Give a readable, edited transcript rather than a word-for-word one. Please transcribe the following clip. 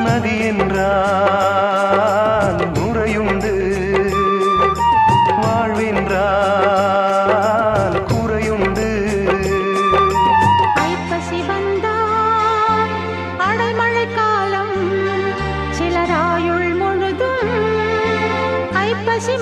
நதி என்றால் நுரையுண்டு, வாழ்வென்றால் குறையுண்டு. ஐப்பசி வந்தால் அடைமழை காலம், சிலராயுள் முழுதும் ஐப்பசி